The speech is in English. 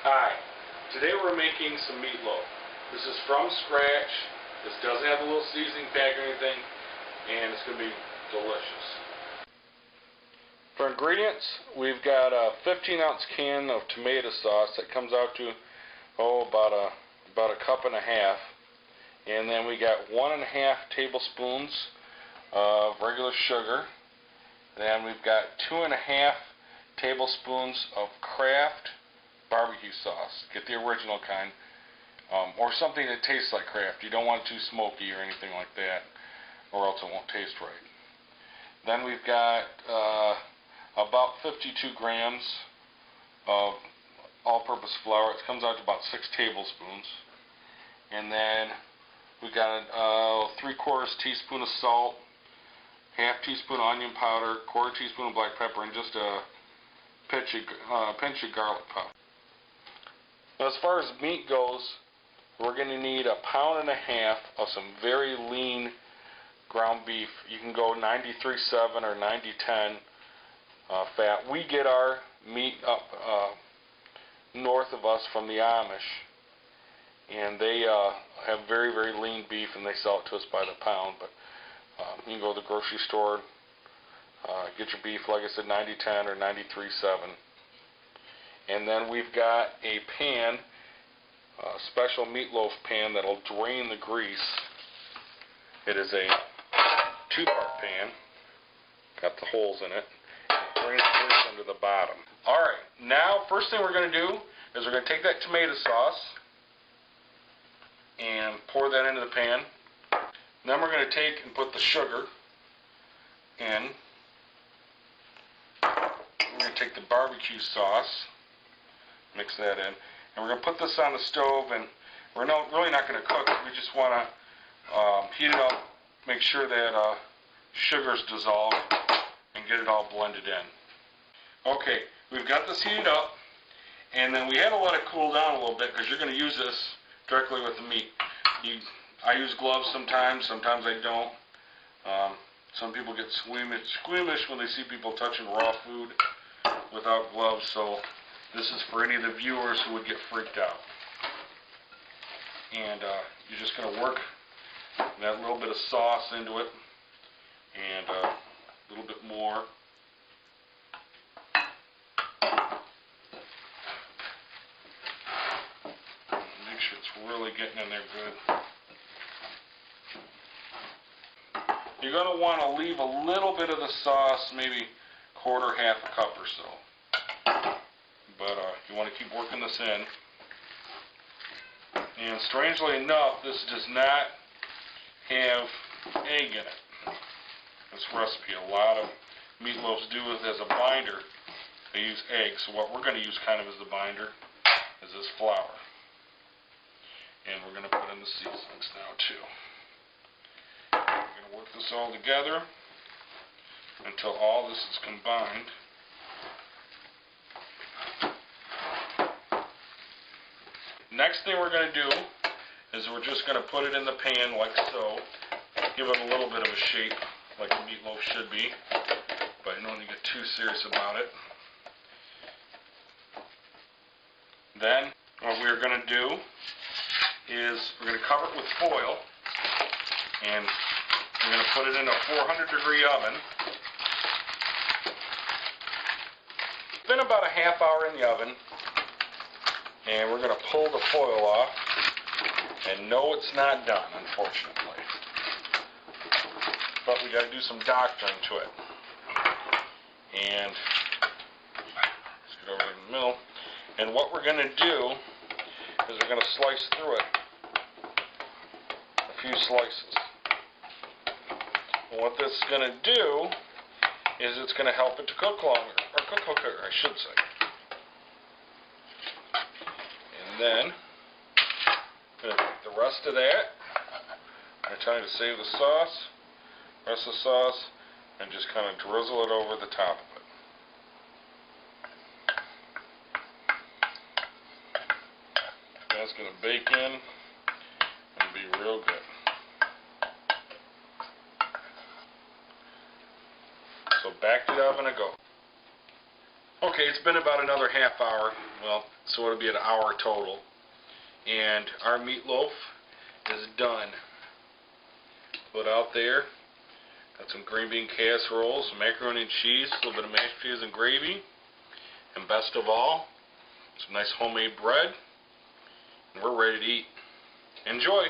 Hi, today we're making some meatloaf. This is from scratch. This doesn't have a little seasoning pack or anything, and it's going to be delicious. For ingredients, we've got a 15-ounce can of tomato sauce that comes out to about a cup and a half, and then we got 1.5 tablespoons of regular sugar. Then we've got 2.5 tablespoons of Kraft barbecue sauce. Get the original kind, or something that tastes like Kraft. You don't want it too smoky or anything like that, or else it won't taste right. Then we've got about 52 grams of all-purpose flour. It comes out to about 6 tablespoons. And then we got a 3/4 teaspoon of salt, 1/2 teaspoon onion powder, 1/4 teaspoon of black pepper, and just a pinch of garlic powder. Now, as far as meat goes, we're going to need 1.5 pounds of some very lean ground beef. You can go 93.7 or 90.10 fat. We get our meat up north of us from the Amish, and they have very, very lean beef, and they sell it to us by the pound. But you can go to the grocery store, get your beef, like I said, 90.10 or 93.7. And then we've got a pan, a special meatloaf pan that'll drain the grease. It is a 2-part pan, got the holes in it, and it drains the grease under the bottom. Alright, now first thing we're going to do is we're going to take that tomato sauce and pour that into the pan. Then we're going to take and put the sugar in. We're going to take the barbecue sauce, mix that in, and we're going to put this on the stove, and we're really not going to cook it. We just want to heat it up, make sure that sugar's dissolved, and get it all blended in. Okay, we've got this heated up, and then we had to let it cool down a little bit because you're going to use this directly with the meat. I use gloves sometimes I don't. Some people get squeamish when they see people touching raw food without gloves, so this is for any of the viewers who would get freaked out. And you're just going to work that little bit of sauce into it, and a little bit more. Make sure it's really getting in there good. You're going to want to leave a little bit of the sauce, maybe 1/4, 1/2 cup or so. But you want to keep working this in. And strangely enough, this does not have egg in it. This recipe, a lot of meatloafs do it as a binder. They use eggs. So what we're going to use kind of as the binder is this flour. And we're going to put in the seasonings now too. We're going to work this all together until all this is combined. Next thing we're going to do is we're just going to put it in the pan like so. Give it a little bit of a shape like a meatloaf should be, but you don't need to get too serious about it. Then what we're going to do is we're going to cover it with foil, and we're going to put it in a 400-degree oven. It's been about a half hour in the oven. And we're going to pull the foil off, and no, it's not done, unfortunately. But we got to do some doctoring to it. And let's get over in the middle. And what we're going to do is we're going to slice through it, a few slices. And what this is going to do is it's going to help it to cook longer, or cook quicker, I should say. Then, I'm going to take the rest of that. I'm trying to save the sauce, rest of the sauce, and just kind of drizzle it over the top of it. That's going to bake in and be real good. So back to the oven I go. Okay, it's been about another half hour. Well, so it'll be an hour total. And our meatloaf is done. Put out there. Got some green bean casserole, some macaroni and cheese, a little bit of mashed potatoes and gravy. And best of all, some nice homemade bread. And we're ready to eat. Enjoy!